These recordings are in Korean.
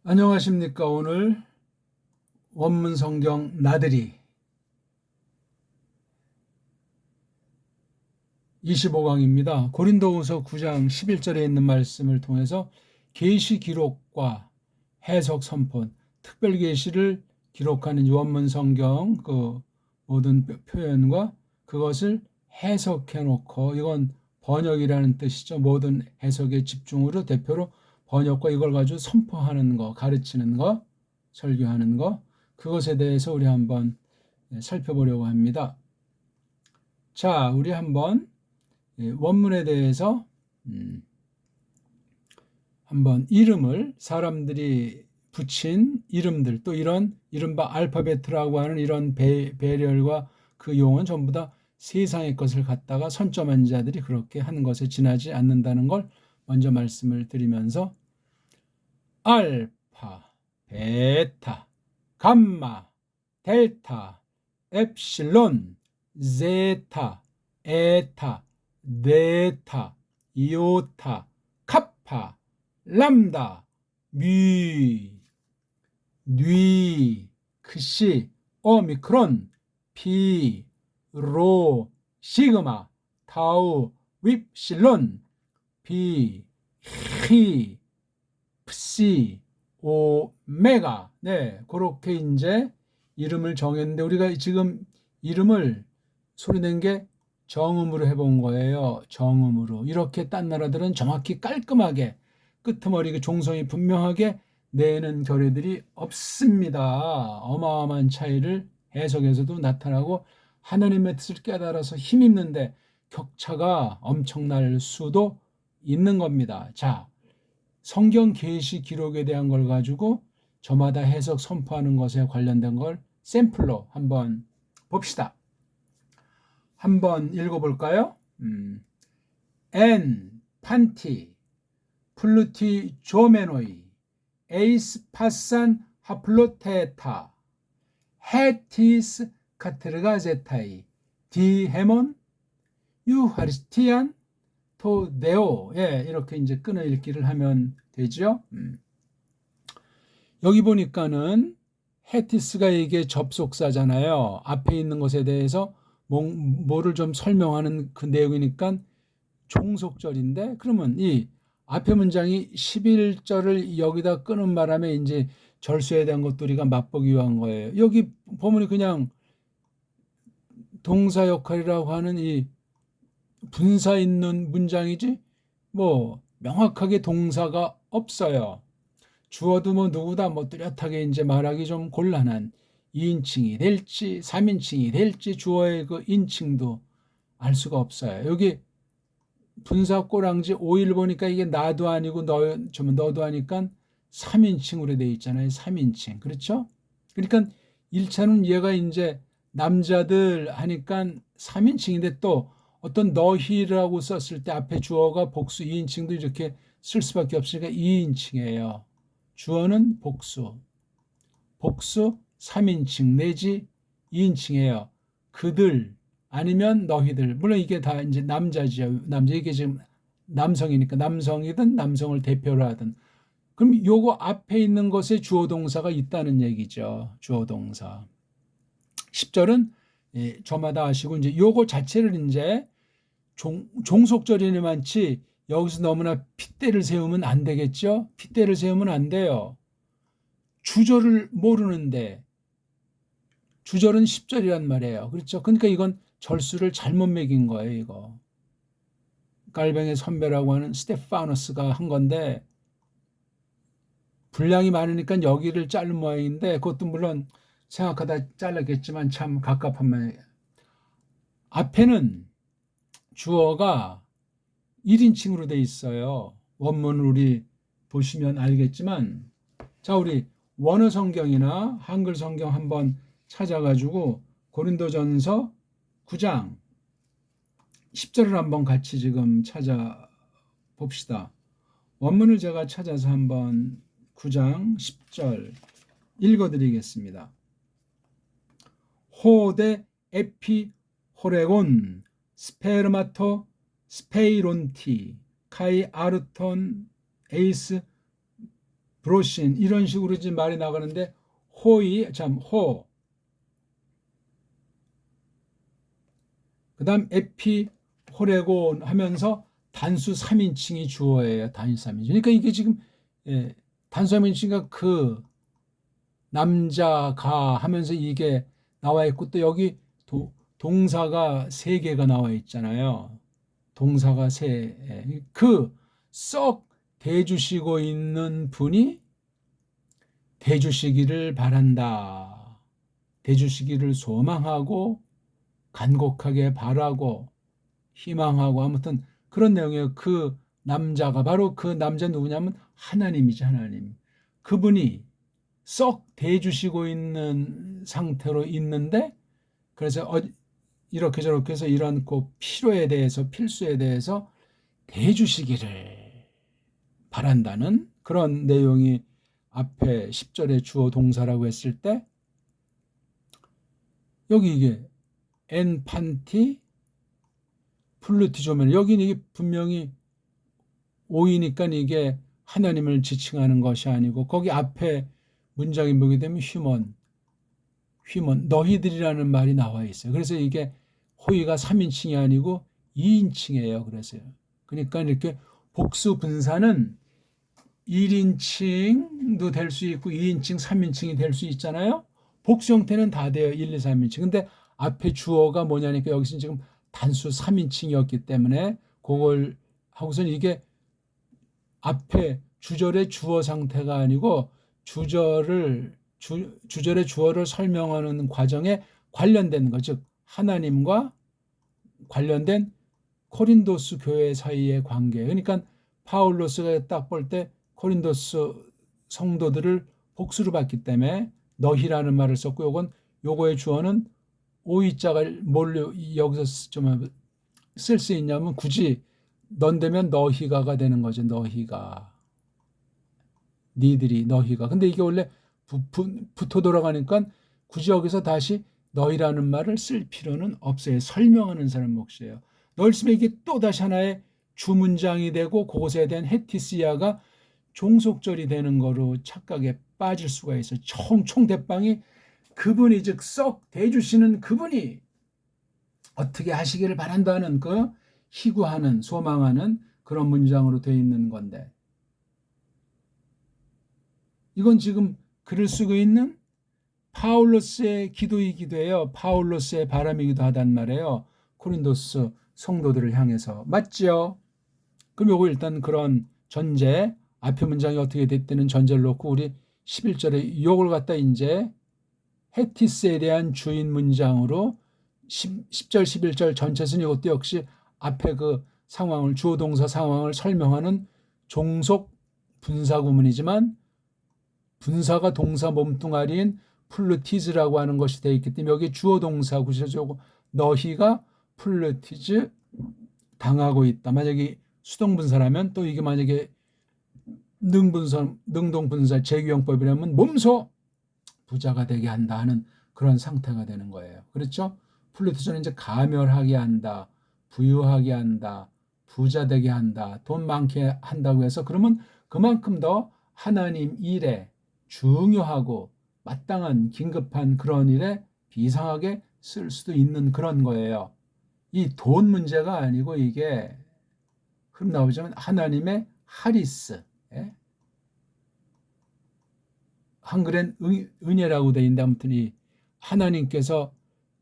안녕하십니까. 오늘 원문 성경 나들이 25강입니다. 고린도후서 9장 11절에 있는 말씀을 통해서 계시 기록과 해석 선포, 특별 계시를 기록하는 원문 성경 그 모든 표현과 그것을 해석해 놓고, 이건 번역이라는 뜻이죠. 모든 해석의 집중으로 대표로 번역과 이걸 가지고 선포하는 거, 가르치는 거, 설교하는 거, 그것에 대해서 우리 한번 살펴보려고 합니다. 자, 우리 한번 원문에 대해서 한번 이름을, 사람들이 붙인 이름들, 또 이런 이른바 알파벳이라고 하는 이런 배열과 그 용어는 전부 다 세상의 것을 갖다가 선점한 자들이 그렇게 하는 것에 지나지 않는다는 걸 먼저 말씀을 드리면서, 알파, 베타, 감마, 델타, 엡실론, 제타, 에타, 네타, 이오타, 카파, 람다, 뮤, 뉘, 크시, 오미크론, 피, 로, 시그마, 타우, 윕실론, 비, 히, psi, 오메가. 네, 그렇게 이제 이름을 정했는데, 우리가 지금 이름을 소리낸 게 정음으로 해본 거예요. 정음으로. 이렇게 딴 나라들은 정확히 깔끔하게 끄트머리 종성이 분명하게 내는 결례들이 없습니다. 어마어마한 차이를 해석에서도 나타나고, 하나님의 뜻을 깨달아서 힘있는데 격차가 엄청날 수도 있는 겁니다. 자, 성경 계시 기록에 대한 걸 가지고 저마다 해석 선포하는 것에 관련된 걸 샘플로 한번 봅시다. 한번 읽어볼까요? 엔 판티 플루티 조메노이 에이스 파산 하플로테타 헤티스 카트르가제타이 디헤몬 유하리스티안 토데오. 예, 이렇게 이제 끊어 읽기를 하면 되죠. 여기 보니까는 헤티스가 이게 접속사잖아요. 앞에 있는 것에 대해서 뭐를 좀 설명하는 그 내용이니까 종속절인데, 그러면 이 앞에 문장이 11절을 여기다 끊은 바람에 이제 절수에 대한 것도 우리가 맛보기 위한 거예요. 여기 보면 그냥 동사 역할이라고 하는 이 분사 있는 문장이지 뭐 명확하게 동사가 없어요. 주어도 뭐 누구다 뭐 뚜렷하게 이제 말하기 좀 곤란한 2인칭이 될지 3인칭이 될지 주어의 그 인칭도 알 수가 없어요. 여기 분사 꼬랑지 5일 보니까 이게 나도 아니고 너도 하니까 3인칭으로 돼 있잖아요. 3인칭. 그렇죠? 그러니까 1차는 얘가 이제 남자들 하니까 3인칭인데, 또 어떤 너희라고 썼을 때 앞에 주어가 복수 2인칭도 이렇게 쓸 수밖에 없으니까 2인칭이에요. 주어는 복수 3인칭 내지 2인칭이에요. 그들 아니면 너희들. 물론 이게 다 이제 남자지요. 남자, 이게 지금 남성이니까 남성이든 남성을 대표로 하든. 그럼 요거 앞에 있는 것에 주어 동사가 있다는 얘기죠. 주어 동사. 10절은 저마다 아시고, 이제 요거 자체를 이제 종속절이니 많지 여기서 너무나 핏대를 세우면 안 되겠죠. 핏대를 세우면 안 돼요. 주절을 모르는데 주절은 10절이란 말이에요. 그렇죠? 그러니까 이건 절수를 잘못 매긴 거예요. 이거 깔뱅의 선배라고 하는 스테파노스가 한 건데, 분량이 많으니까 여기를 자른 모양인데, 그것도 물론 생각하다 잘랐겠지만 참 갑갑한 모양이에요. 앞에는 주어가 1인칭으로 돼 있어요. 원문을 우리 보시면 알겠지만, 자, 우리 원어 성경이나 한글 성경 한번 찾아가지고 고린도전서 9장 10절을 한번 같이 지금 찾아봅시다. 원문을 제가 찾아서 한번 9장 10절 읽어드리겠습니다. 호데 에피 호레곤 스페르마토 스페이론티 카이 아르톤 에이스 브로신 이런 식으로 지금 말이 나가는데 호이 참 호. 그다음 에피 호레곤 하면서 단수 3인칭이 주어예요. 단수 3인칭. 그러니까 이게 지금 단수 3인칭과 그 남자가 하면서 이게 나와 있고 또 여기 동사가 3개가 나와 있잖아요. 동사가 썩 대주시고 있는 분이 대주시기를 바란다. 대주시기를 소망하고 간곡하게 바라고 희망하고 아무튼 그런 내용이에요. 그 남자가 바로 그 남자 누구냐면 하나님이죠. 하나님. 그분이 썩 대주시고 있는 상태로 있는데 그래서 이렇게 저렇게 해서 이런 그 필요에 대해서 필수에 대해서 대주시기를 바란다는 그런 내용이 앞에 10절에 주어 동사라고 했을 때 여기 이게 엔판티 플루티조면 여기는 이게 분명히 오이니까 이게 하나님을 지칭하는 것이 아니고 거기 앞에 문장이 보게 되면 휴먼 너희들이라는 말이 나와 있어요. 그래서 이게 호의가 3인칭이 아니고 2인칭이에요. 그래서요. 그러니까 이렇게 복수 분사는 1인칭도 될 수 있고 2인칭, 3인칭이 될 수 있잖아요. 복수 형태는 다 돼요. 1, 2, 3인칭. 근데 앞에 주어가 뭐냐니까 여기서 지금 단수 3인칭이었기 때문에 그걸 하고선 이게 앞에 주절의 주어 상태가 아니고 주절의 주어를 설명하는 과정에 관련된 것, 즉 하나님과 관련된 코린도스 교회 사이의 관계. 그러니까 파울로스가 딱 볼 때 코린도스 성도들을 복수로 봤기 때문에 너희라는 말을 썼고 요거의 주어는 오이자가 뭘로 여기서 좀 쓸 수 있냐면 굳이 넌되면 너희가가 되는 거죠. 너희가. 니들이 너희가. 근데 이게 원래 붙어 돌아가니까 굳이 여기서 다시 너희라는 말을 쓸 필요는 없어요. 설명하는 사람 몫이에요. 널스면 이게 또 다시 하나의 주문장이 되고 그것에 대한 헤티시아가 종속절이 되는 거로 착각에 빠질 수가 있어요. 총총 대빵이 그분이 즉 썩 대주시는 그분이 어떻게 하시기를 바란다는 그 희구하는 소망하는 그런 문장으로 되어 있는 건데 이건 지금 글을 쓰고 있는 파울로스의 기도이기도 해요. 파울로스의 바람이기도 하단 말이에요. 코린도스 성도들을 향해서. 맞죠? 그럼 요거 일단 그런 전제, 앞에 문장이 어떻게 됐다는 전제를 놓고 우리 11절에 요걸 갖다 이제 헤티스에 대한 주인 문장으로 10절, 11절 전체는 이것도 역시 앞에 그 상황을, 주어 동사 상황을 설명하는 종속 분사 구문이지만 분사가 동사 몸뚱아리인 플루티즈라고 하는 것이 되어 있기 때문에 여기 주어 동사 구체적으로 너희가 플루티즈 당하고 있다. 만약에 수동분사라면 또 이게 만약에 능동분사 재규형법이라면 몸소 부자가 되게 한다 하는 그런 상태가 되는 거예요. 그렇죠? 플루티즈는 이제 가멸하게 한다, 부유하게 한다, 부자 되게 한다, 돈 많게 한다고 해서 그러면 그만큼 더 하나님 일에 중요하고 마땅한 긴급한 그런 일에 비상하게 쓸 수도 있는 그런 거예요. 이 돈 문제가 아니고 이게 흐름 나오자면 하나님의 하리스, 한글엔 은혜라고 되어 있는데 아무튼 이 하나님께서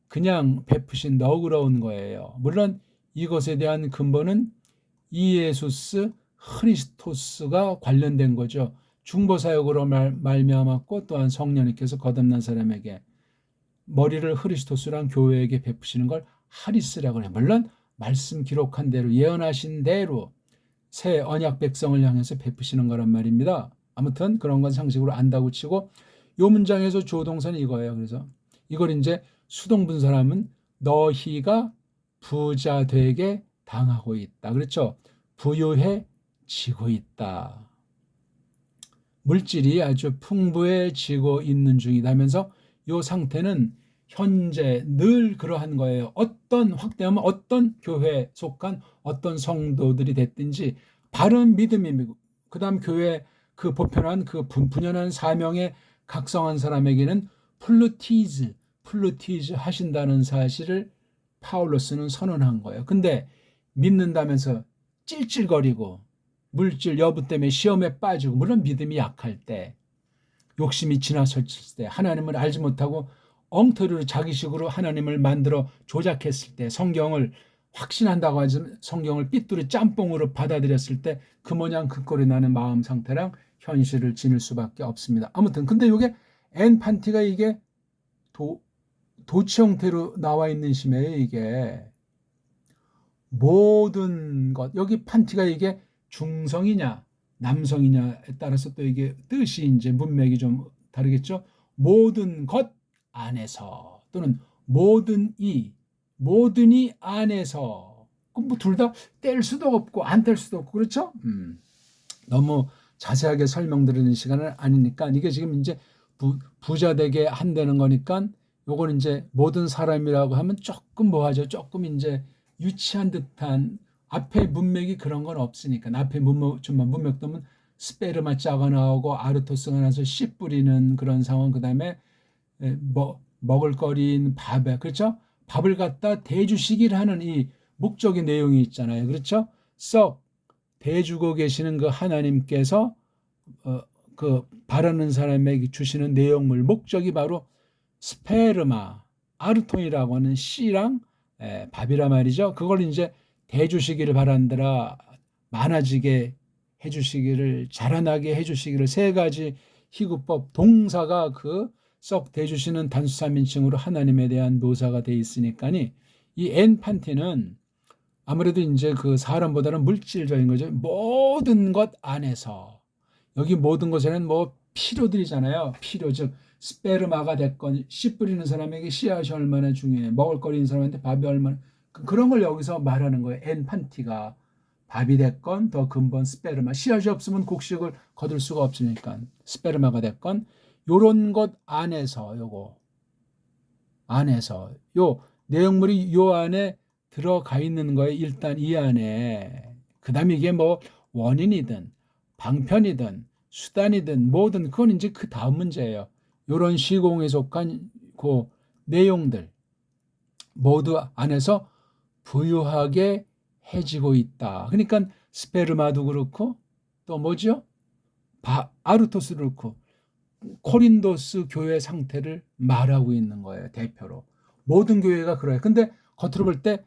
그냥 베푸신 너그러운 거예요. 물론 이것에 대한 근본은 이예수스 크리스토스가 관련된 거죠. 중보사역으로 말미암았고 또한 성령님께서 거듭난 사람에게 머리를 크리스토스랑 교회에게 베푸시는 걸 하리스라고 해요. 물론 말씀 기록한 대로 예언하신 대로 새 언약 백성을 향해서 베푸시는 거란 말입니다. 아무튼 그런 건 상식으로 안다고 치고 이 문장에서 주어동사는 이거예요. 그래서 이걸 이제 수동분사라면 너희가 부자 되게 당하고 있다. 그렇죠? 부유해지고 있다. 물질이 아주 풍부해지고 있는 중이다 하면서 이 상태는 현재 늘 그러한 거예요. 어떤 확대하면 어떤 교회에 속한 어떤 성도들이 됐든지 바른 믿음이고 그 다음 교회 그 보편한 그 분연한 사명에 각성한 사람에게는 플루티즈 하신다는 사실을 파울로스는 선언한 거예요. 근데 믿는다면서 찔찔거리고 물질 여부 때문에 시험에 빠지고, 물론 믿음이 약할 때, 욕심이 지나쳤을 때, 하나님을 알지 못하고 엉터리로 자기식으로 하나님을 만들어 조작했을 때, 성경을 확신한다고 하지 성경을 삐뚤이 짬뽕으로 받아들였을 때 그 모양 그 꼴이 나는 마음 상태랑 현실을 지닐 수밖에 없습니다. 아무튼 근데 이게 N 판티가 이게 도치 형태로 나와 있는 심에요. 이게 모든 것, 여기 판티가 이게 중성이냐 남성이냐에 따라서 또 이게 뜻이 이제 문맥이 좀 다르겠죠. 모든 것 안에서, 또는 모든이 안에서. 뭐 둘 다 뗄 수도 없고 안 뗄 수도 없고, 그렇죠? 너무 자세하게 설명드리는 시간은 아니니까, 이게 지금 이제 부자 되게 한다는 거니까 요건 이제 모든 사람이라고 하면 조금 뭐하죠? 조금 이제 유치한 듯한, 앞에 문맥이 그런 건 없으니까. 앞에 문맥 보면 스페르마 자가 나오고 아르토스가 나서 씨 뿌리는 그런 상황, 그 다음에 먹을거리인 밥에, 그렇죠? 밥을 갖다 대주시기를 하는 이 목적의 내용이 있잖아요. 그렇죠? 썩 대주고 계시는 그 하나님께서 그 바라는 사람에게 주시는 내용물, 목적이 바로 스페르마, 아르톤이라고 하는 씨랑 밥이라 말이죠. 그걸 이제 대주시기를 바란다라, 많아지게 해주시기를, 자라나게 해주시기를, 세 가지 희구법 동사가 그 썩 대주시는 단수 3인칭으로 하나님에 대한 묘사가 돼 있으니까니, 이 엔판티는 아무래도 이제 그 사람보다는 물질적인 거죠. 모든 것 안에서, 여기 모든 것에는 뭐 필요들이잖아요. 필요, 즉 스페르마가 됐건, 씨 뿌리는 사람에게 씨앗이 얼마나 중요해, 먹을거리인 사람한테 밥이 얼마나, 그런 걸 여기서 말하는 거예요. 엔판티가 밥이 됐건, 더 근본 스페르마, 씨앗이 없으면 곡식을 거둘 수가 없으니까 스페르마가 됐건, 요런 것 안에서, 요거 안에서 요 내용물이 요 안에 들어가 있는 거예요. 일단 이 안에. 그 다음에 이게 뭐 원인이든 방편이든 수단이든 뭐든 그건 이제 그 다음 문제예요. 요런 시공에 속한 그 내용들 모두 안에서 부유하게 해지고 있다. 그러니까 스페르마도 그렇고, 또 뭐죠? 아르토스도 그렇고, 코린도스 교회 상태를 말하고 있는 거예요. 대표로. 모든 교회가 그래요. 근데 겉으로 볼 때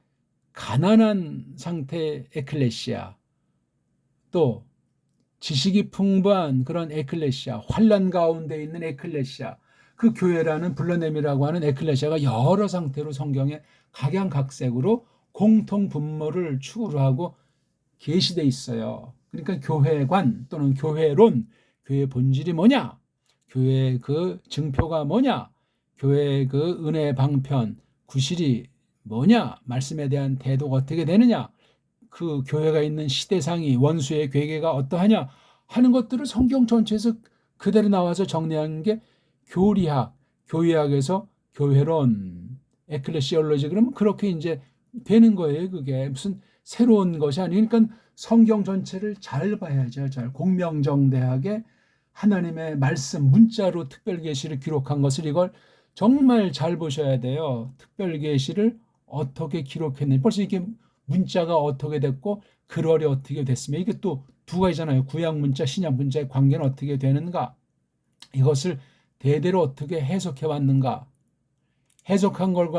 가난한 상태의 에클레시아, 또 지식이 풍부한 그런 에클레시아, 환난 가운데 있는 에클레시아, 그 교회라는 불러냄이라고 하는 에클레시아가 여러 상태로 성경에 각양각색으로 공통 분모를 추구를 하고 계시돼 있어요. 그러니까 교회관 또는 교회론, 교회 본질이 뭐냐, 교회의 그 증표가 뭐냐, 교회의 그 은혜 방편 구실이 뭐냐, 말씀에 대한 태도가 어떻게 되느냐, 그 교회가 있는 시대상이, 원수의 괴계가 어떠하냐 하는 것들을 성경 전체에서 그대로 나와서 정리하는 게 교리학, 교회학에서 교회론, 에클레시올로지, 그러면 그렇게 이제 되는 거예요. 그게 무슨 새로운 것이 아니니까 성경 전체를 잘 봐야죠. 잘 공명정대하게 하나님의 말씀 문자로 특별계시를 기록한 것을, 이걸 정말 잘 보셔야 돼요. 특별계시를 어떻게 기록했는지, 벌써 이게 문자가 어떻게 됐고 글월이 어떻게 됐으면, 이게 또 두 가지잖아요. 구약 문자, 신약 문자의 관계는 어떻게 되는가, 이것을 대대로 어떻게 해석해 왔는가, 해석한 걸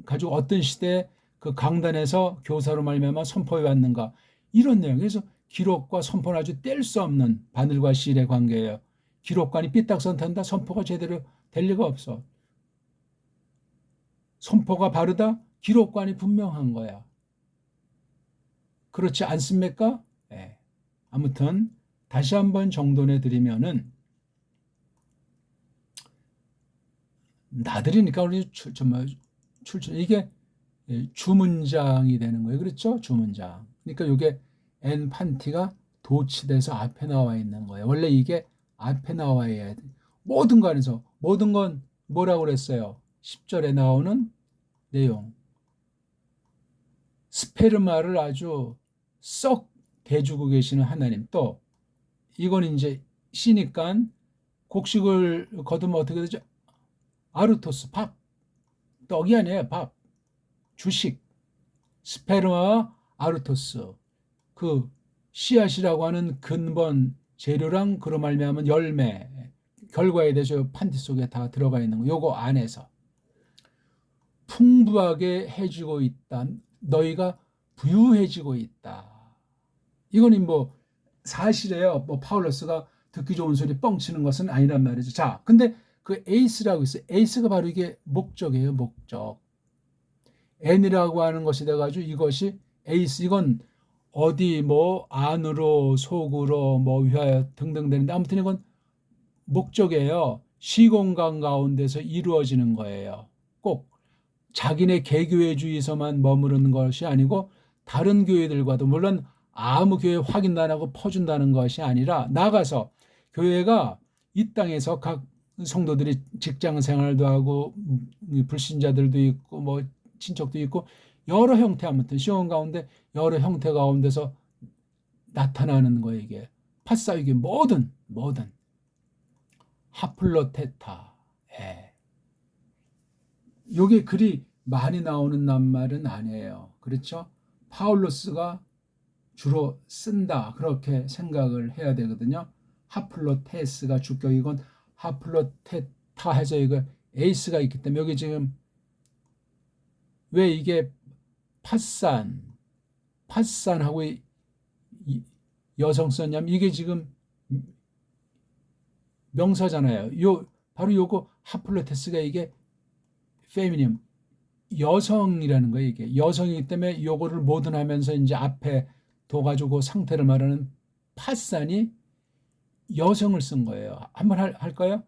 가지고 어떤 시대에 그 강단에서 교사로 말미암아 선포해 왔는가, 이런 내용에서 기록과 선포는 아주 뗄 수 없는 바늘과 실의 관계예요. 기록관이 삐딱선탄다, 선포가 제대로 될 리가 없어. 선포가 바르다, 기록관이 분명한 거야. 그렇지 않습니까? 네. 아무튼 다시 한번 정돈해 드리면은, 나들이니까 우리 정말 이게 주문장이 되는 거예요. 그렇죠? 주문장. 그러니까 이게 N 판티가 도치돼서 앞에 나와 있는 거예요. 원래 이게 앞에 나와야 돼. 모든 거 안에서, 모든 건 뭐라고 그랬어요? 10절에 나오는 내용. 스페르마를 아주 썩 대주고 계시는 하나님, 또 이건 이제 C니까 곡식을 거두면 어떻게 되죠? 아르토스, 밥. 떡이 아니에요, 밥. 주식. 스페르마 아르토스. 그 씨앗이라고 하는 근본 재료랑 그로 말미암은 열매, 결과에 대해서 판티 속에 다 들어가 있는 거. 요거 안에서 풍부하게 해주고 있다. 너희가 부유해지고 있다. 이거는 뭐 사실이에요. 뭐 파울러스가 듣기 좋은 소리 뻥치는 것은 아니란 말이죠. 자, 근데 그 에이스라고 있어요. 에이스가 바로 이게 목적이에요. 목적. N이라고 하는 것이 돼가지고 이것이 에이스. 이건 어디 뭐 안으로 속으로 뭐 위하여 등등 되는데 아무튼 이건 목적이에요. 시공간 가운데서 이루어지는 거예요. 꼭 자기네 개교회주의에서만 머무르는 것이 아니고 다른 교회들과도 물론 아무 교회 확인도 안 하고 퍼준다는 것이 아니라 나가서 교회가 이 땅에서 각 성도들이 직장 생활도 하고 불신자들도 있고 뭐 친척도 있고 여러 형태 아무튼 시온 가운데 여러 형태 가운데서 나타나는 거예요. 이게 파사 이게 뭐든 하플로테타. 예. 요게 그리 많이 나오는 낱말은 아니에요. 그렇죠? 파울로스가 주로 쓴다. 그렇게 생각을 해야 되거든요. 하플로테스가 주격이건 하플로테타 해서 이거 에이스가 있기 때문에 여기 지금 왜 이게 팟산하고 여성 썼냐면 이게 지금 명사잖아요. 바로 요거 하플로테스가 이게 페미늄 여성이라는 거예요. 이게 여성이기 때문에 요거를 모든하면서 이제 앞에 둬가지고 상태를 말하는 팟산이 여성을 쓴 거예요. 한번 할까요?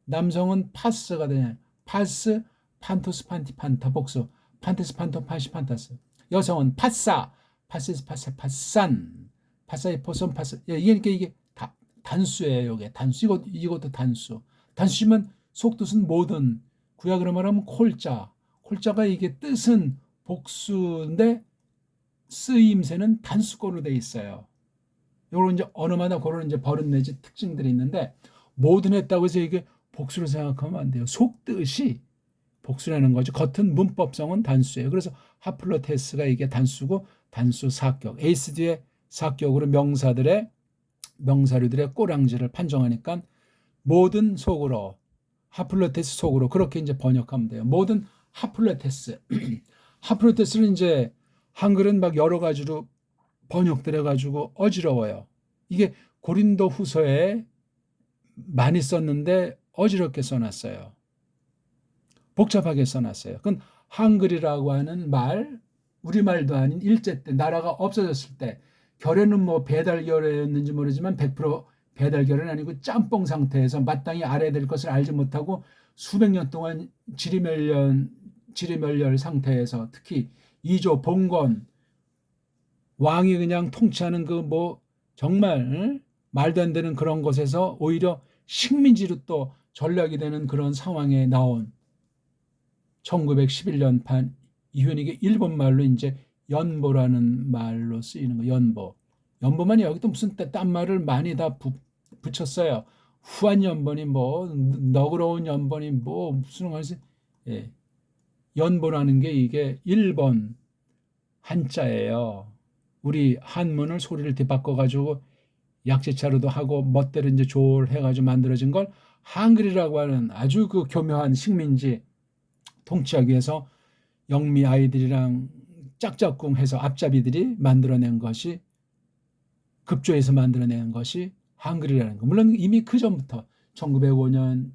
남성은 파스가 되냐? 파스, 판토스, 판티, 판타 복수. 판테스, 판토, 파시, 판타스. 여성은 파사, 파시스, 파사, 파산, 파사이, 포선, 파사. 이게 다 단수예요. 이게 단수. 이것도 단수. 단수지만 속뜻은 모든. 구약으로 말하면 콜자. 콜자가 이게 뜻은 복수인데 쓰임새는 단수권으로 돼 있어요. 요런 이제 언어마다 그런 이제 버릇 내지 특징들이 있는데 모든 했다고 해서 이게 복수로 생각하면 안 돼요. 속뜻이 복수라는 거죠. 겉은 문법성은 단수예요. 그래서 하플로테스가 이게 단수고 단수 사격. 에이스 뒤에 사격으로 명사류들의 꼬랑지를 판정하니까 모든 속으로 하플로테스 속으로 그렇게 이제 번역하면 돼요. 모든 하플로테스. 하플로테스는 이제 한글은 막 여러 가지로 번역돼 가지고 어지러워요. 이게 고린도 후서에 많이 썼는데 어지럽게 써놨어요. 복잡하게 써놨어요. 그건 한글이라고 하는 말, 우리말도 아닌 일제 때 나라가 없어졌을 때 결에는 뭐 배달결였는지 모르지만 100% 배달결은 아니고 짬뽕 상태에서 마땅히 알아야 될 것을 알지 못하고 수백 년 동안 지리멸렬 상태에서 특히 이조 봉건 왕이 그냥 통치하는 그 뭐 정말 말도 안 되는 그런 곳에서 오히려 식민지로 또 전락이 되는 그런 상황에 나온 1911년판 이후에 이게 일본 말로 이제 연보라는 말로 쓰이는 거. 연보만이 여기 또 무슨 딴 말을 많이 다 붙였어요. 후한 연본이 뭐 너그러운 연본이 뭐 무슨 말이지? 예. 연보라는 게 이게 일본 한자예요. 우리 한문을 소리를 뒤바꿔 가지고 약재차로도 하고 멋대로 이제 조율해 가지고 만들어진 걸 한글이라고 하는 아주 그 교묘한 식민지 통치하기 위해서 영미 아이들이랑 짝짝꿍 해서 앞잡이들이 만들어낸 것이 급조해서 만들어낸 것이 한글이라는 거. 물론 이미 그 전부터 1905년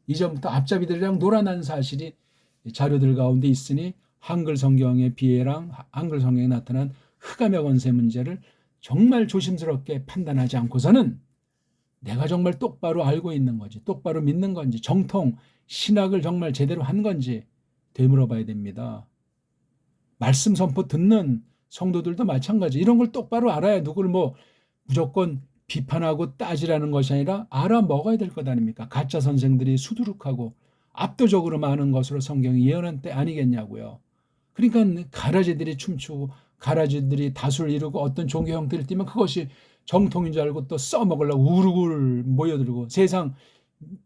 이전부터 앞잡이들이랑 놀아난 사실이 자료들 가운데 있으니 한글 성경의 비애랑 한글 성경에 나타난 흑암의 권세 문제를 정말 조심스럽게 판단하지 않고서는 내가 정말 똑바로 알고 있는 건지 똑바로 믿는 건지 정통 신학을 정말 제대로 한 건지 되물어봐야 됩니다. 말씀 선포 듣는 성도들도 마찬가지. 이런 걸 똑바로 알아야 누구를 뭐 무조건 비판하고 따지라는 것이 아니라 알아먹어야 될 것 아닙니까? 가짜 선생들이 수두룩하고 압도적으로 많은 것으로 성경이 예언한 때 아니겠냐고요. 그러니까 가라지들이 춤추고 가라지들이 다수를 이루고 어떤 종교 형태를 띠면 그것이 정통인 줄 알고 또 써먹으려고 우르르 모여들고, 세상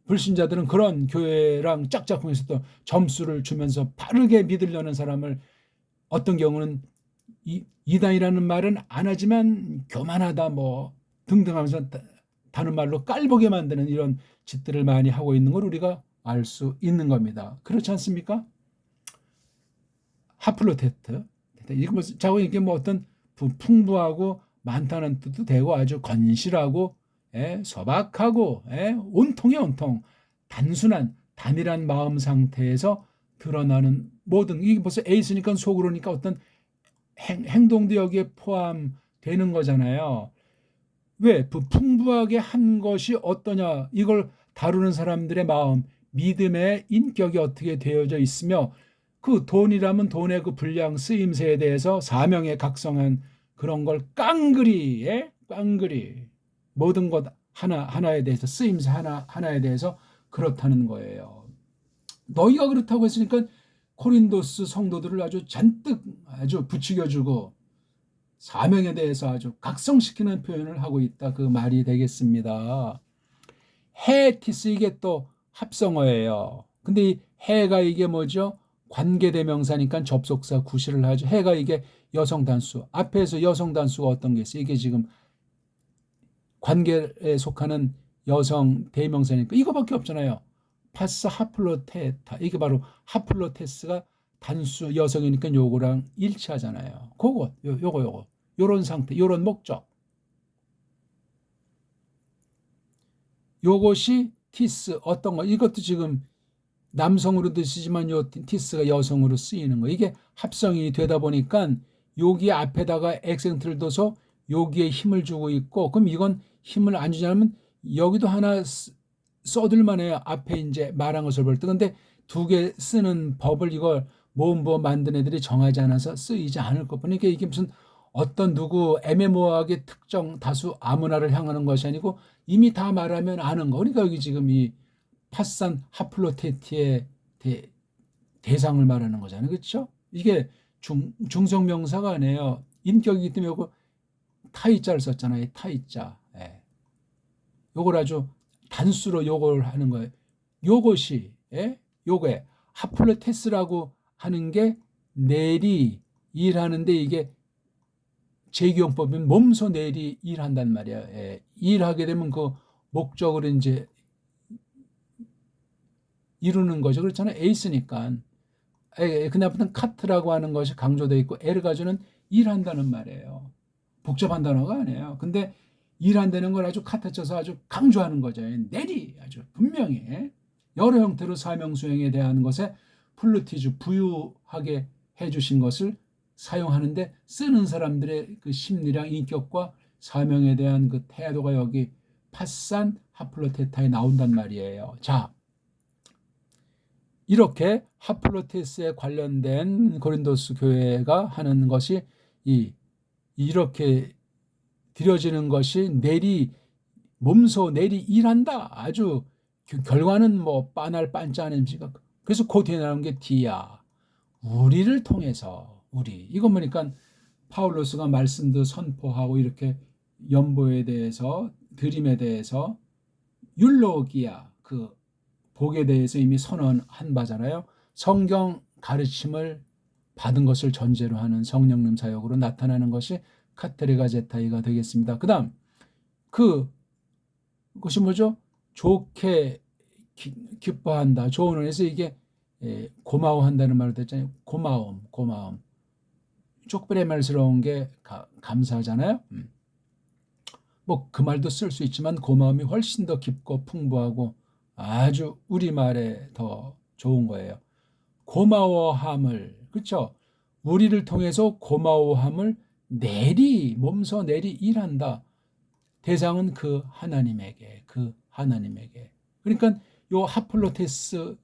불신자들은 그런 교회랑 짝짝꿍해서 또 점수를 주면서 바르게 믿으려는 사람을 어떤 경우는 이단이라는 말은 안 하지만 교만하다 뭐 등등 하면서 다른 말로 깔보게 만드는 이런 짓들을 많이 하고 있는 걸 우리가 알 수 있는 겁니다. 그렇지 않습니까? 하플로테트. 이거 뭐, 자고 이게 뭐 어떤 풍부하고 많다는 뜻도 되고 아주 건실하고, 소박하고, 온통에 온통 단순한 단일한 마음 상태에서 드러나는 모든, 이게 벌써 에이스니까 속으로니까 어떤 행동도 여기에 포함되는 거잖아요. 왜? 풍부하게 한 것이 어떠냐, 이걸 다루는 사람들의 마음, 믿음의 인격이 어떻게 되어져 있으며, 그 돈이라면 돈의 그 분량 쓰임새에 대해서 사명에 각성한 그런 걸 깡그리 모든 것 하나에 대해서, 쓰임새 하나에 대해서 그렇다는 거예요. 너희가 그렇다고 했으니까 코린도스 성도들을 아주 잔뜩 아주 부추겨주고 사명에 대해서 아주 각성시키는 표현을 하고 있다, 그 말이 되겠습니다. 헤티스, 이게 또 합성어예요. 근데 이 해가 이게 뭐죠? 관계대명사니까 접속사 구실을 하죠. 해가 이게 여성 단수. 앞에서 여성 단수가 어떤 게 있어요? 이게 지금 관계에 속하는 여성 대명사니까 이거밖에 없잖아요. 파스 하플로테타. 이게 바로 하플로테스가 단수 여성이니까 요거랑 일치하잖아요. 요거. 요런 상태, 요런 목적. 요것이 티스, 어떤 거, 이것도 지금 남성으로도 쓰지만 요 티스가 여성으로 쓰이는 거. 이게 합성이 되다 보니까 여기 앞에다가 액센트를 둬서 여기에 힘을 주고 있고, 그럼 이건 힘을 안 주냐면 여기도 하나 써둘만 해요. 앞에 이제 말한 것을 볼 때. 근데 두 개 쓰는 법을 이걸 뭐 만든 애들이 정하지 않아서 쓰이지 않을 것 뿐이니까 이게 무슨 어떤 누구 애매모호하게 특정 다수 아무나를 향하는 것이 아니고 이미 다 말하면 아는 거. 그러니까 여기 지금 이 파산 하플로테티의 대상을 말하는 거잖아요. 그렇죠? 이게 중성명사가 아니에요. 인격이기 때문에 요거 타이자를 썼잖아요. 타이자. 예. 요걸 아주 단수로 요걸 하는 거예요. 요것이, 요거에 하플로테스라고 하는 게 내리 일하는데, 이게 제기용법이면 몸소 내리 일한단 말이야. 일하게 되면 그 목적을 이제 이루는 거죠. 그렇잖아요. 에이스니까. 그다음부터는 카트라고 하는 것이 강조되어 있고, 에르가주는 일한다는 말이에요. 복잡한 단어가 아니에요. 근데 일한다는 걸 아주 카트 쳐서 아주 강조하는 거죠. 내리, 아주 분명히 여러 형태로 사명 수행에 대한 것에 플루티주, 부유하게 해주신 것을 사용하는데 쓰는 사람들의 그 심리랑 인격과 사명에 대한 그 태도가 여기 파산 하플로테타에 나온단 말이에요. 자, 이렇게 하플로테스에 관련된 고린도스 교회가 하는 것이 이렇게 드려지는 것이 몸소 내리 일한다. 아주 결과는 뭐 빤할 빤짜는 지가. 그래서 그 뒤에 나오는 게 디아. 우리를 통해서, 이거 보니까 파울로스가 말씀도 선포하고 이렇게 연보에 대해서, 드림에 대해서, 율로기아, 그 복에 대해서 이미 선언한 바잖아요. 성경 가르침을 받은 것을 전제로 하는 성령님 사역으로 나타나는 것이 카테레가 제타이가 되겠습니다. 그 다음 그것이 뭐죠? 좋게 기뻐한다. 좋은 의미에서 이게 고마워한다는 말을 했잖아요. 고마움. 쪽배레말스러운 게 감사하잖아요. 뭐 그 말도 쓸 수 있지만 고마움이 훨씬 더 깊고 풍부하고 아주 우리말에 더 좋은 거예요. 고마워함을, 그렇죠? 우리를 통해서 고마워함을 몸소 내리 일한다. 대상은 그 하나님에게. 그러니까 요 하플로테스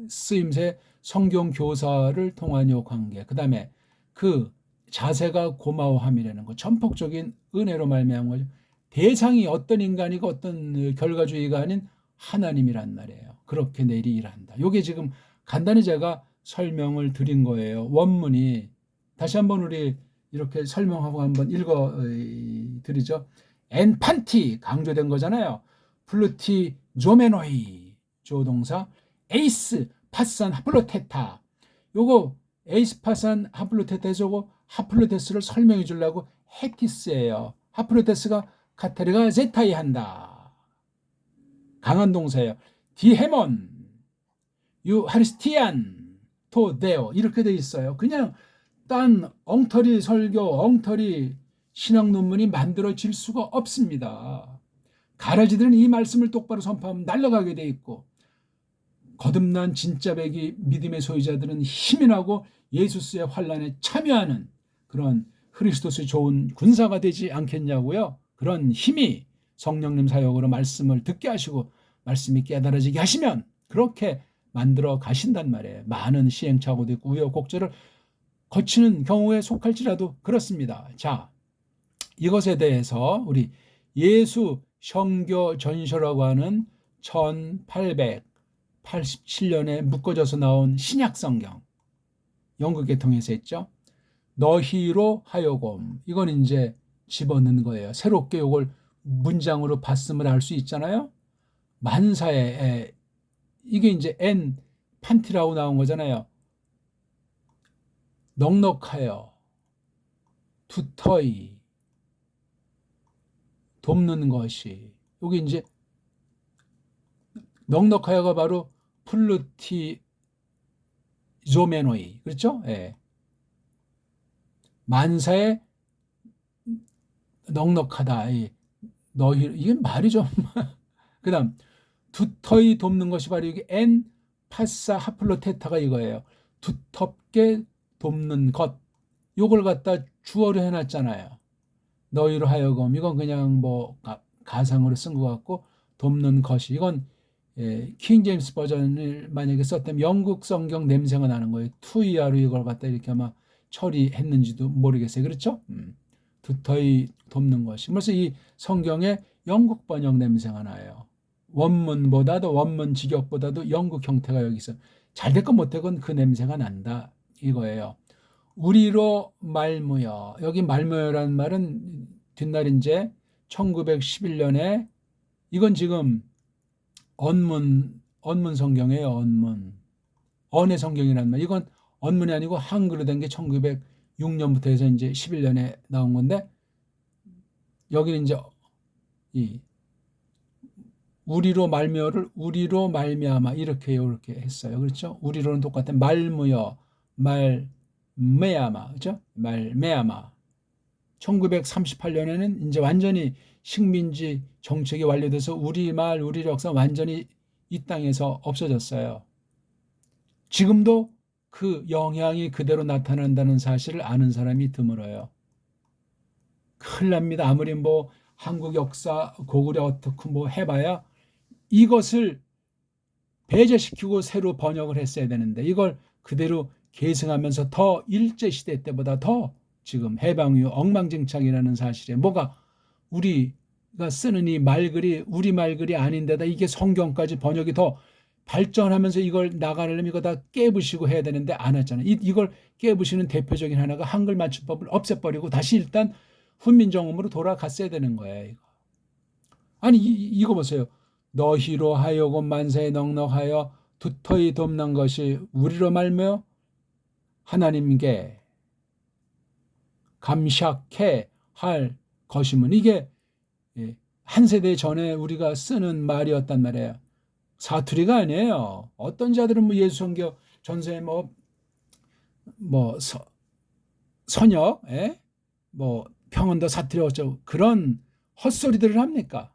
쓰임새 성경 교사를 통한 요 관계, 그 다음에 그 자세가 고마워함이라는 거, 전폭적인 은혜로 말미암은 거죠. 대상이 어떤 인간이고 어떤 결과주의가 아닌 하나님이란 말이에요. 그렇게 내리 일한다. 요게 지금 간단히 제가 설명을 드린 거예요. 원문이 다시 한번 우리 이렇게 설명하고 한번 읽어 드리죠. 엔판티 강조된 거잖아요. 플루티 조메노이 조동사 에이스 파산 하플로테타. 요거 에이스 파산 하플로테타에서 요거 하플로테스를 설명해 주려고 헤티스예요. 하플로테스가 카테르가 제타이 한다. 강한 동사예요. 디헤몬 유하리스티안 토데오 이렇게 돼 있어요. 그냥 딴 엉터리 설교, 엉터리 신학 논문이 만들어질 수가 없습니다. 가라지들은 이 말씀을 똑바로 선포하면 날아가게 돼 있고, 거듭난 진짜 백이 믿음의 소유자들은 힘이 나고 예수스의 환란에 참여하는 그런 그리스도스의 좋은 군사가 되지 않겠냐고요. 그런 힘이 성령님 사역으로 말씀을 듣게 하시고 말씀이 깨달아지게 하시면 그렇게 만들어 가신단 말이에요. 많은 시행착오도 있고 우여곡절을 거치는 경우에 속할지라도 그렇습니다. 자, 이것에 대해서 우리 예수 성교 전서라고 하는 1887년에 묶어져서 나온 신약 성경, 영국 개통에서 했죠. 너희로 하여금, 이건 이제 집어넣는 거예요. 새롭게 이걸 문장으로 봤음을 알 수 있잖아요. 만사에 이게 이제 엔 판티라고 나온 거잖아요. 넉넉하여, 두터이, 돕는 것이. 여기 이제 넉넉하여가 바로 플루티 조메노이, 그렇죠? 예. 만사에 넉넉하다. 너희, 이게 말이 좀. 그 다음, 두터이 돕는 것이 바로 이게 엔 파사 하플로테타가 이거예요. 두텁게 돕는 것. 요걸 갖다 주어로 해놨잖아요. 너희로 하여금. 이건 그냥 뭐 가상으로 쓴 것 같고, 돕는 것이. 이건 킹 제임스 버전을 만약에 썼다면 영국 성경 냄새가 나는 거예요. 투이하로 이걸 갖다 이렇게 아마 처리했는지도 모르겠어요. 그렇죠? 두터이 돕는 것이. 그래서 이 성경에 영국 번역 냄새가 나요. 원문보다도 원문 직역보다도 영국 형태가 여기서 잘 됐건 못됐건 그 냄새가 난다 이거예요. 우리로 말무여. 여기 말무여라는 말은 뒷날 이제 1911년에 이건 지금 언문 성경이에요. 언의 성경이라는 말. 이건 언문이 아니고 한글로 된 게 1906년부터 해서 이제 11년에 나온 건데, 여기는 이제 이 우리로 말미어를 우리로 말미암아 이렇게 했어요. 그렇죠? 우리로는 똑같은 말무여, 말메아마, 그렇죠? 말메아마. 1938년에는 이제 완전히 식민지 정책이 완료돼서 우리말, 우리 역사 완전히 이 땅에서 없어졌어요. 지금도 그 영향이 그대로 나타난다는 사실을 아는 사람이 드물어요. 큰일 납니다. 아무리 뭐 한국 역사 고구려 어떻게 뭐 해봐야 이것을 배제시키고 새로 번역을 했어야 되는데 이걸 그대로 계승하면서 더 일제시대 때보다 더 지금 해방 이후 엉망진창이라는 사실에 뭐가 우리가 쓰는 이 말글이 우리 말글이 아닌데다 이게 성경까지 번역이 더 발전하면서 이걸 나가려면 이거 다 깨부시고 해야 되는데 안 했잖아요. 이걸 깨부시는 대표적인 하나가 한글 맞춤법을 없애버리고 다시 일단 훈민정음으로 돌아갔어야 되는 거예요. 이거. 아니 이거 보세요. 너희로 하여금 만사에 넉넉하여 두터이 돕는 것이 우리로 말며 하나님께 감샥해 할 것이면 이게 한 세대 전에 우리가 쓰는 말이었단 말이에요. 사투리가 아니에요. 어떤 자들은 뭐 예수선교 전세에 선역, 뭐 평안도 사투리 어쩌고 그런 헛소리들을 합니까?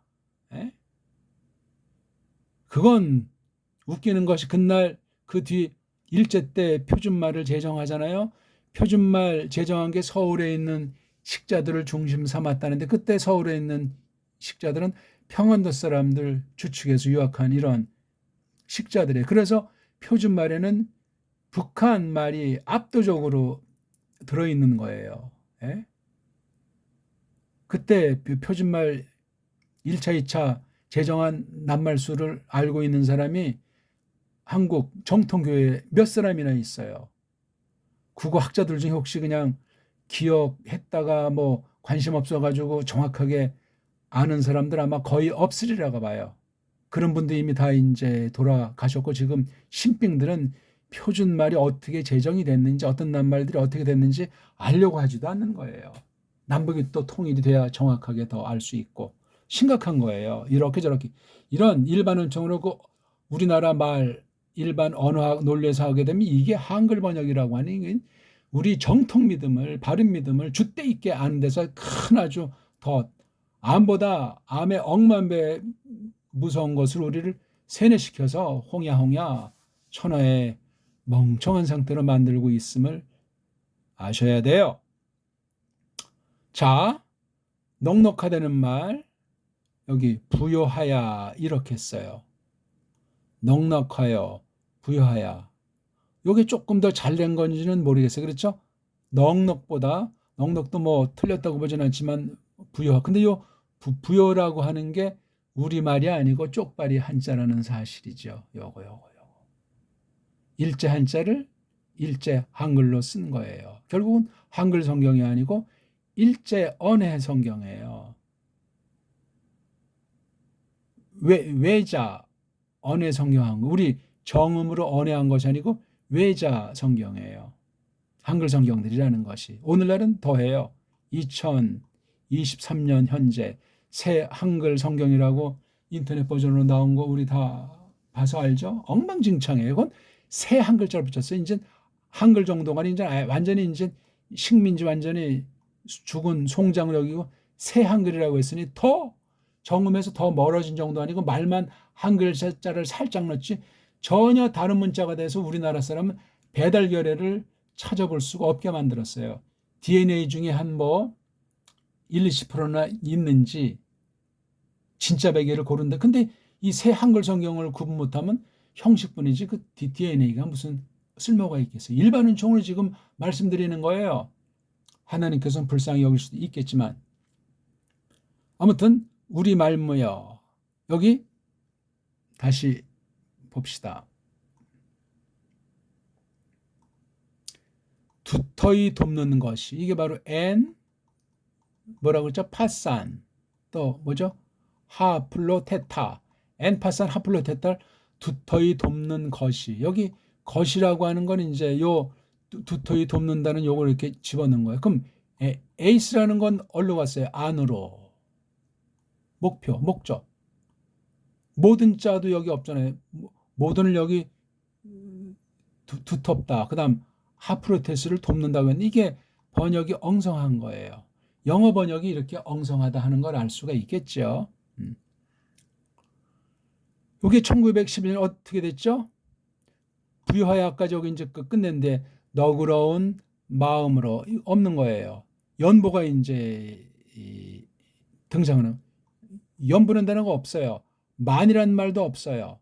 그건 웃기는 것이 그날 그 뒤 일제 때 표준말을 제정하잖아요. 표준말 제정한 게 서울에 있는 식자들을 중심 삼았다는데 그때 서울에 있는 식자들은 평안도 사람들 주축에서 유학한 이런 식자들이에요. 그래서 표준말에는 북한 말이 압도적으로 들어있는 거예요. 그때 표준말 1차, 2차 제정한 낱말수를 알고 있는 사람이 한국 정통교회에 몇 사람이나 있어요. 국어학자들 중에 혹시 그냥 기억했다가 뭐 관심 없어가지고 정확하게 아는 사람들 아마 거의 없으리라고 봐요. 그런 분들이 이미 다 이제 돌아가셨고 지금 신빙들은 표준말이 어떻게 제정이 됐는지 어떤 낱말들이 어떻게 됐는지 알려고 하지도 않는 거예요. 남북이 또 통일이 돼야 정확하게 더 알 수 있고 심각한 거예요. 이렇게 저렇게 이런 일반 언어로 그 우리나라 말 일반 언어학 논리에서 하게 되면 이게 한글 번역이라고 하니 우리 정통 믿음을 바른 믿음을 줏대 있게 아는 데서 큰 아주 더 암보다 암의 억만 배 무서운 것을 우리를 세뇌시켜서 홍야홍야 천하의 멍청한 상태로 만들고 있음을 아셔야 돼요. 자, 넉넉하다는 말 여기 부요하야 이렇게 써요. 넉넉하여 부요하야. 이게 조금 더 잘 된 건지는 모르겠어요. 그렇죠? 넉넉보다 넉넉도 뭐 틀렸다고 보진 않지만 부요. 근데 요 부요라고 하는 게 우리말이 아니고 쪽발이 한자라는 사실이죠. 요거. 일제 한자를 일제 한글로 쓴 거예요. 결국은 한글 성경이 아니고 일제 언해 성경이에요. 외자 언해 성경한 거. 우리 정음으로 언해한 것이 아니고 외자 성경이에요. 한글 성경들이라는 것이. 오늘날은 더해요. 2023년 현재 새 한글 성경이라고 인터넷 버전으로 나온 거 우리 다 봐서 알죠? 엉망진창이에요. 이건 새 한글자를 붙였어요. 이제 한글 정도가 이제 완전히 이제 식민지 완전히 죽은 송장을 여기고 새 한글이라고 했으니 더 정음에서 더 멀어진 정도 아니고 말만 한글자를 살짝 넣지 전혀 다른 문자가 돼서 우리나라 사람은 배달 결례를 찾아볼 수가 없게 만들었어요. DNA 중에 한 1, 20%나 있는지 진짜 베개를 고른다. 근데 이 새 한글 성경을 구분 못하면 형식뿐이지 그 DNA가 무슨 쓸모가 있겠어요. 일반 은총을 지금 말씀드리는 거예요. 하나님께서는 불쌍히 여길 수도 있겠지만 아무튼 우리 말모여 여기 다시 봅시다. 두터이 돕는 것이 이게 바로 뭐라고 했죠? 파산 또 뭐죠? 하플로테타 엔파산 하플로테타를 두터이 돕는 것이 여기 것이라고 하는 건 이제 요 두터이 돕는다는 요걸 이렇게 집어넣은 거예요. 그럼 에이스라는 건 어디로 갔어요? 안으로 목표 목적 모든 자도 여기 없잖아요. 모든을 여기 두텁다. 그 다음 하프로테스를 돕는다고 했는데 이게 번역이 엉성한 거예요. 영어 번역이 이렇게 엉성하다 하는 걸 알 수가 있겠죠. 이게 1911년 어떻게 됐죠? 부유하야까지 여기 이제 끝냈는데 너그러운 마음으로 없는 거예요. 연보가 이제 등장하는 연보는 단어가 없어요. 만이란 말도 없어요.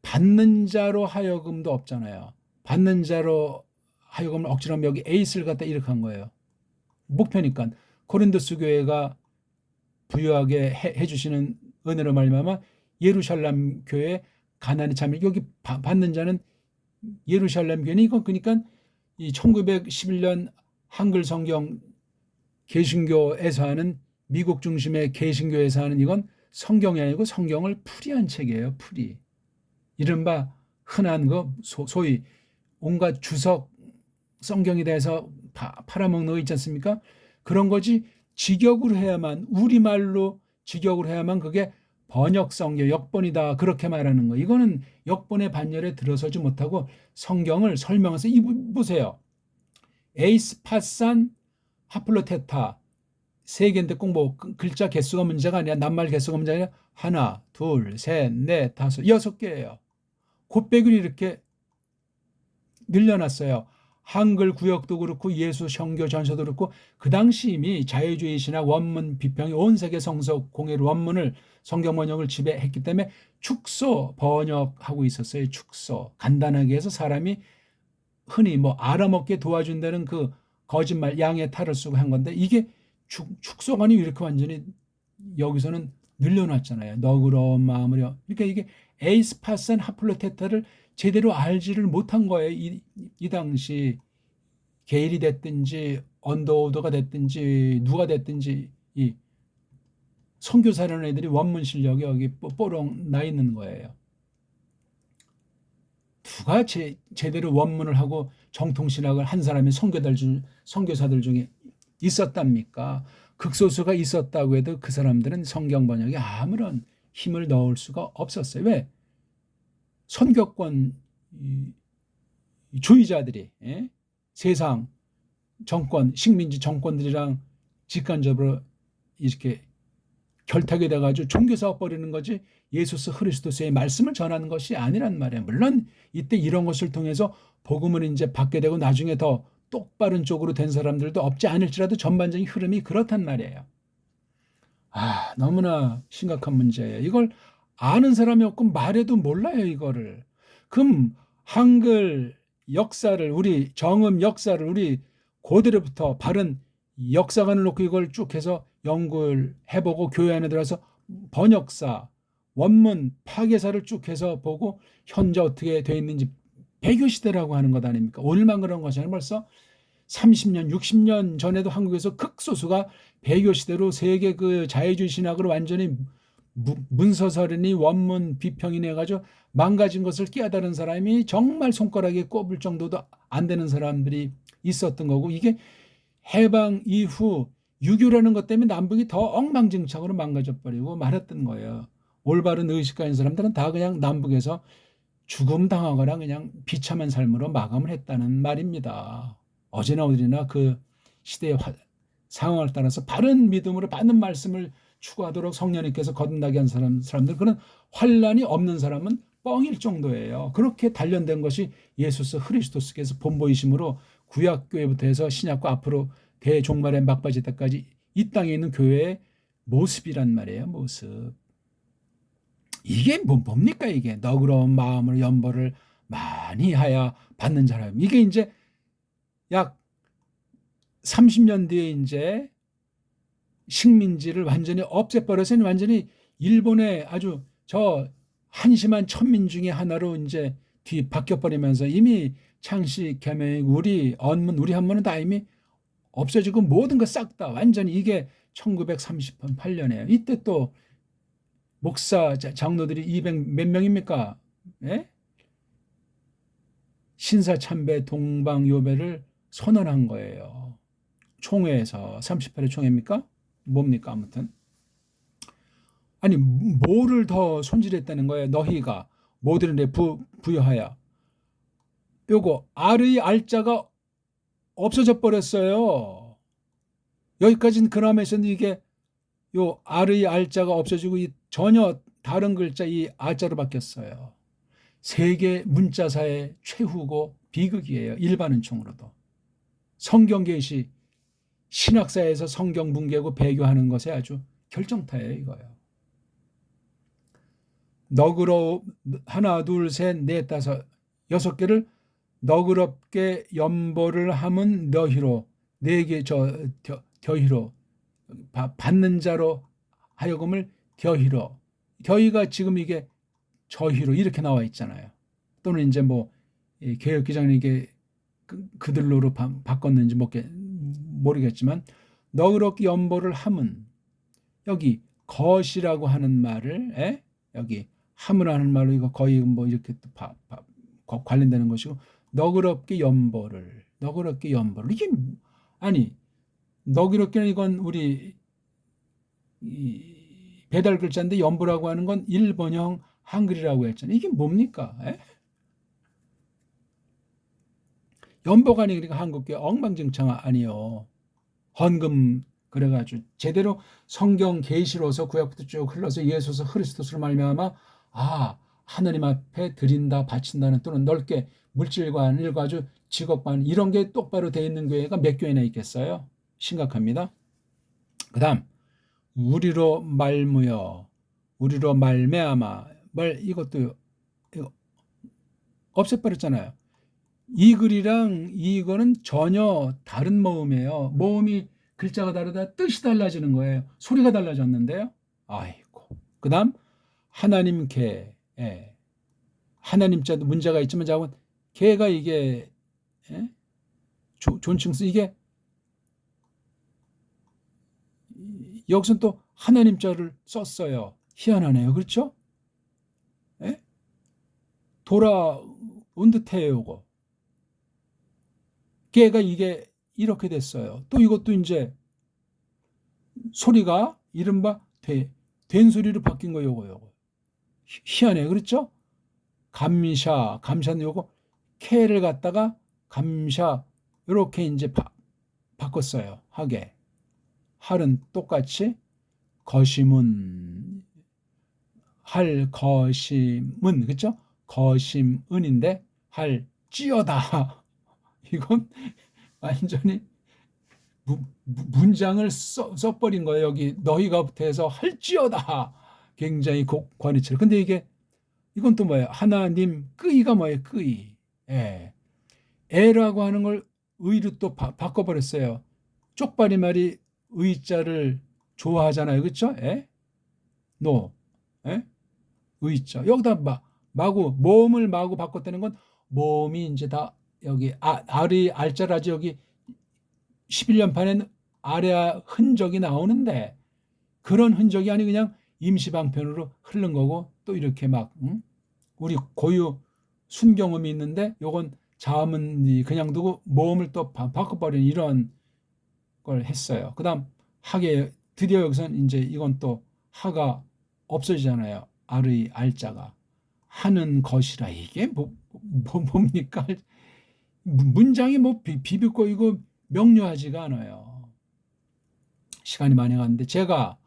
받는 자로 하여금도 없잖아요. 받는 자로 하여금을 억지로 하면 여기 에이스를 갖다 이렇게 한 거예요. 목표니까 고린도스 교회가 부유하게 해주시는 은혜로 말미암아 예루살렘 교회 가난이 참 여기 받는 자는 예루살렘 교회는 이건 그러니까 이 1911년 한글 성경 개신교에서 하는 미국 중심의 개신교에서 하는 이건 성경이 아니고 성경을 풀이한 책이에요. 풀이. 이른바 흔한 거 소위 온갖 주석 성경에 대해서 팔아먹는 거 있지 않습니까? 그런 거지 직역으로 해야만 우리말로 직역으로 해야만 그게 번역 성경 역본이다 그렇게 말하는 거. 이거는 역본의 반열에 들어서지 못하고 성경을 설명해서 보세요. 에이스 파산 하플로테타 세 개인데 꼭 글자 개수가 문제가 아니라 낱말 개수가 문제가 아니라 하나, 둘, 셋, 넷, 다섯, 6개예요. 곱빼기를 이렇게 늘려놨어요. 한글 구역도 그렇고 예수 성교 전서도 그렇고 그 당시 이미 자유주의 신학 원문 비평이 온 세계 성서 공예를 원문을 성경 번역을 지배했기 때문에 축소 번역하고 있었어요. 축소 간단하게 해서 사람이 흔히 알아먹게 도와준다는 그 거짓말 양의 탈을 쓰고 한 건데 이게 축소관이 이렇게 완전히 여기서는 늘려놨잖아요. 너그러운 마음으로. 그러니까 이게 에이스파산 하플로테타를 제대로 알지를 못한 거예요. 이 당시 게일이 됐든지 언더우드가 됐든지 누가 됐든지 선교사라는 애들이 원문 실력이 여기 뽀록 나 있는 거예요. 누가 제대로 원문을 하고 정통신학을 한 사람이 선교사들 중에 있었답니까? 극소수가 있었다고 해도 그 사람들은 성경 번역에 아무런 힘을 넣을 수가 없었어요. 왜? 선교권 주의자들이 세상 정권, 식민지 정권들이랑 직간접으로 이렇게 결탁이 돼가지고 종교사업 벌이는 거지 예수스 그리스도의 말씀을 전하는 것이 아니란 말이에요. 물론 이때 이런 것을 통해서 복음을 이제 받게 되고 나중에 더 똑바른 쪽으로 된 사람들도 없지 않을지라도 전반적인 흐름이 그렇단 말이에요. 너무나 심각한 문제예요. 이걸 아는 사람이 없고 말해도 몰라요, 이거를. 그럼 한글 역사를, 우리 정음 역사를 우리 고대로부터 바른 역사관을 놓고 이걸 쭉 해서 연구를 해보고 교회 안에 들어서 번역사, 원문, 파괴사를 쭉 해서 보고 현재 어떻게 되어 있는지 배교 시대라고 하는 것 아닙니까? 오늘만 그런 것이 아니라 벌써 30년, 60년 전에도 한국에서 극소수가 배교 시대로 세계 그 자유주의 신학을 완전히 문서설이니 원문 비평이니 해가지고 망가진 것을 깨달은 사람이 정말 손가락에 꼽을 정도도 안 되는 사람들이 있었던 거고, 이게 해방 이후 유교라는 것 때문에 남북이 더 엉망진창으로 망가져 버리고 말았던 거예요. 올바른 의식 가진 사람들은 다 그냥 남북에서 죽음 당하거나 그냥 비참한 삶으로 마감을 했다는 말입니다. 어제나 어디나 그 시대의 상황을 따라서 바른 믿음으로 받는 말씀을 추구하도록 성령님께서 거듭나게 한 사람들, 그런 환란이 없는 사람은 뻥일 정도예요. 그렇게 단련된 것이 예수스 그리스도께서 본보이심으로 구약교회부터 해서 신약과 앞으로 대종말의 막바지 때까지 이 땅에 있는 교회의 모습이란 말이에요. 모습. 이게 뭡니까 이게? 너그러운 마음으로 연보를 많이 하여 받는 사람. 이게 이제 약 30년 뒤에 이제 식민지를 완전히 없애버려서 완전히 일본의 아주 저 한심한 천민 중에 하나로 이제 바뀌어버리면서 이미 창씨, 계명, 우리 언문, 우리 한문은 다 이미 없어지고 모든 거 싹 다 완전히, 이게 1938년이에요. 이때 또 목사 장로들이 200 몇 명입니까? 예? 신사참배 동방요배를 선언한 거예요. 총회에서. 38회 총회입니까? 뭡니까? 아무튼 아니 뭐를 더 손질했다는 거예요. 너희가 모든 부여하여. 요거 알의 알자가 없어져 버렸어요. 여기까지는 그나마 있었는데 이게 요 알의 알자가 없어지고 이 전혀 다른 글자 이 아자로 바뀌었어요. 세계 문자사의 최후고 비극이에요. 일반은총으로도. 성경 계시, 신학사에서 성경 붕괴고 배교하는 것에 아주 결정타예요. 이거예요. 너그러 하나 둘 셋 넷 다섯 6개를 너그럽게 연보를 함은 너희로, 4개 겨희로, 받는 자로 하여금을 겨희로. 겨희가 지금 이게 저희로 이렇게 나와 있잖아요. 또는 이제 뭐 개혁기장이 이게 그들로로 바꿨는지 모르겠지만, 너그럽게 연보를 함은, 여기 것이라고 하는 말을 여기 함을 하는 말로 이거 거의 뭐 이렇게 또 관련되는 것이고, 너그럽게 연보를 이게 아니 너그럽게는 이건 우리 배달 글자인데 연보라고 하는 건 일본형 한글이라고 했잖아요. 이게 뭡니까? 연보가 아니니까 한국계 엉망진창 아니요. 헌금 그래가지고 제대로 성경 계시로서 구약부터 쭉 흘러서 예수서 그리스도로 말미암아 하느님 앞에 드린다 바친다는, 또는 넓게 물질관, 일과주, 직업관 이런 게 똑바로 돼 있는 교회가 몇 교회나 있겠어요? 심각합니다. 그 다음 우리로 말무여, 우리로 말매아마, 이것도 이거 없애버렸잖아요. 이 글이랑 이거는 전혀 다른 모음이에요. 모음이 글자가 다르다 뜻이 달라지는 거예요. 소리가 달라졌는데요. 아이고. 그 다음 하나님께, 하나님자도 문제가 있지만 자꾸 개가 이게 존칭수, 이게 여기서 또 하나님 자를 썼어요. 희한하네요. 그렇죠? 예? 돌아온 듯해요. 요거. 걔가 이게 이렇게 됐어요. 또 이것도 이제 소리가 이른바 된 소리로 바뀐 거예요. 요거. 희한해요. 그렇죠? 감샤는 요거 캐를 갖다가 감샤 이렇게 이제 바꿨어요. 하게. 할은 똑같이 거심은 할 거심은 그렇죠? 거심은인데 할 찌어다. 이건 완전히 문장을 써버린 거예요. 여기 너희가부터 해서 할지어다. 굉장히 관이처럼. 근데 이건 또 뭐예요? 하나님 끄이가 뭐예요? 끄이. 예. 애라고 하는 걸 의로 또 바꿔버렸어요. 쪽발이 말이 의자를 좋아하잖아요. 그렇죠? 예? 노. 예? 의자. 여기다 마구 몸을 마구 바꿨다는 건 몸이 이제 다 여기 알자라지 여기 11년판엔 아래 흔적이 나오는데 그런 흔적이 아니 그냥 임시방편으로 흐른 거고 또 이렇게 우리 고유 순경음이 있는데 요건 자음은 그냥 두고 모음을 또 바꿔버리는 이런 걸 했어요. 그 다음 하게 드디어 여기서는 이제 이건 또 하가 없어지잖아요. 알의 알자가 하는 것이라 이게 뭡니까? 문장이 비비고 이거 명료하지가 않아요. 시간이 많이 갔는데 제가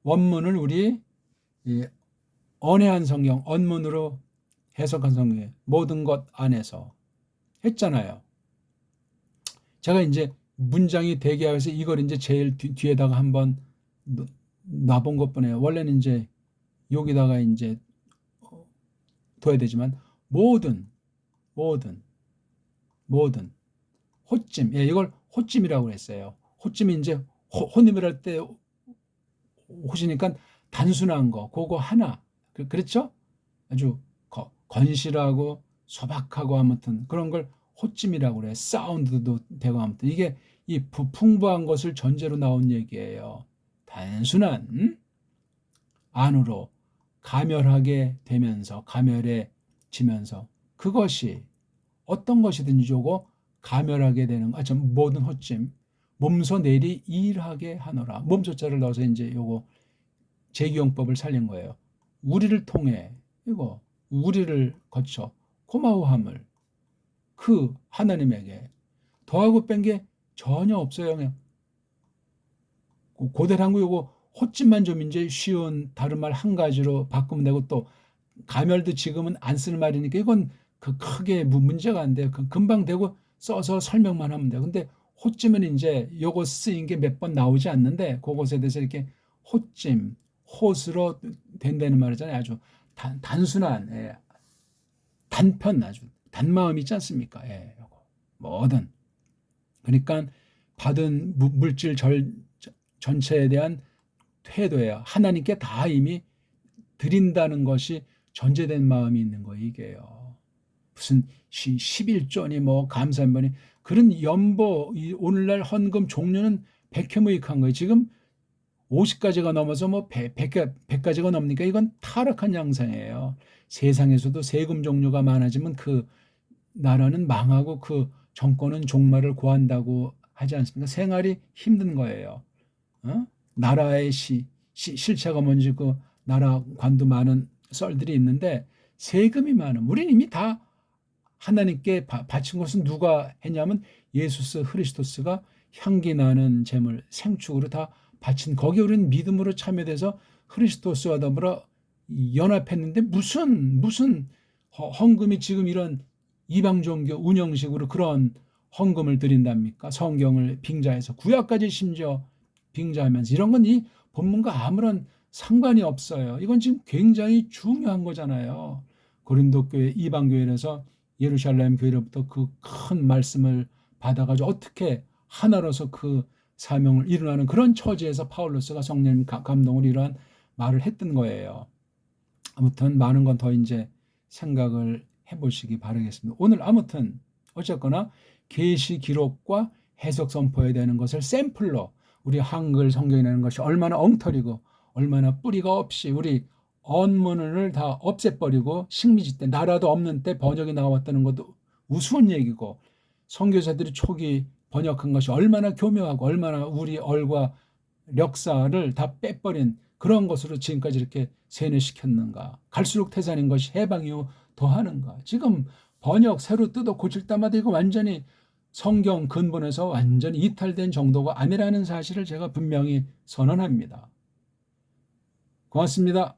원문을 우리 언해한 성경 언문으로 해석한 성경의 모든 것 안에서 했잖아요. 제가 이제 문장이 되게 해서 이걸 이제 제일 뒤에다가 한번 놔본 것뿐이에요. 원래는 이제 여기다가 이제 둬야 되지만 모든 호찜, 이걸 호찜이라고 했어요. 호찜이 이제 혼입을 할 때 호시니까 단순한 거, 그거 하나. 그렇죠? 아주 건실하고 소박하고 아무튼 그런 걸 호찜이라고 그래. 사운드도 되고 아무튼 이게 이 풍부한 것을 전제로 나온 얘기예요. 단순한 안으로 가멸하게 되면서 가멸해지면서 그것이 어떤 것이든지 요거 가멸하게 되는 거. 모든 호찜 몸소 내리 일하게 하노라. 몸소자를 넣어서 이제 요거 재기용법을 살린 거예요. 우리를 통해 이거 우리를 거쳐 고마워함을 그 하나님에게 더하고 뺀 게 전혀 없어요. 그냥 고대 한국 요거 호찜만 좀 이제 쉬운 다른 말 한 가지로 바꾸면 되고 또 가멸도 지금은 안 쓰는 말이니까 이건 크게 문제가 안 돼요. 금방 되고 써서 설명만 하면 돼요. 근데 호찜은 이제 요거 쓰인 게 몇 번 나오지 않는데 그것에 대해서 이렇게 호찜, 호스로 된다는 말이잖아요. 아주 단순한 단편 아주 단마음 있지 않습니까? 요거 뭐든 그러니까 받은 물질 전체에 대한 태도예요. 하나님께 다 이미 드린다는 것이 전제된 마음이 있는 거예요. 이게요. 무슨 11조니 뭐 감사한번이 그런 연보 오늘날 헌금 종류는 백해무익한 거예요. 지금 50가지가 넘어서 뭐 100가지가 넘으니까 이건 타락한 양상이에요. 세상에서도 세금 종류가 많아지면 그 나라는 망하고 그 정권은 종말을 고한다고 하지 않습니까? 생활이 힘든 거예요. 나라의 실체가 뭔지 그 나라 관도 많은 썰들이 있는데 세금이 많은 우리는 이미 다 하나님께 바친 것은 누가 했냐면 예수스 흐리스토스가 향기 나는 제물 생축으로 다 바친 거기에 우리는 믿음으로 참여돼서 흐리스토스와 더불어 연합했는데 무슨 헌금이 지금 이런 이방 종교 운영식으로 그런 헌금을 드린답니까? 성경을 빙자해서 구약까지 심지어 빙자하면서 이런 건 이 본문과 아무런 상관이 없어요. 이건 지금 굉장히 중요한 거잖아요. 고린도 교회 이방 교회에서 예루살렘 교회로부터 그 큰 말씀을 받아가지고 어떻게 하나로서 그 사명을 이루는 그런 처지에서 파울로스가 성령 감동으로 이러한 말을 했던 거예요. 아무튼 많은 건 더 이제 생각을 해보시기 바라겠습니다. 오늘 아무튼 어쨌거나 계시 기록과 해석 선포해야 되는 것을 샘플로 우리 한글 성경이라는 것이 얼마나 엉터리고 얼마나 뿌리가 없이 우리 언문을 다 없애버리고 식민지 때 나라도 없는 때 번역이 나왔다는 것도 우스운 얘기고 선교사들이 초기 번역한 것이 얼마나 교묘하고 얼마나 우리 얼과 역사를 다 빼버린 그런 것으로 지금까지 이렇게 세뇌시켰는가. 갈수록 태산인 것이 해방 이후 더하는가. 지금 번역 새로 뜯어 고칠 때마다 이거 완전히 성경 근본에서 완전히 이탈된 정도가 아니라는 사실을 제가 분명히 선언합니다. 고맙습니다.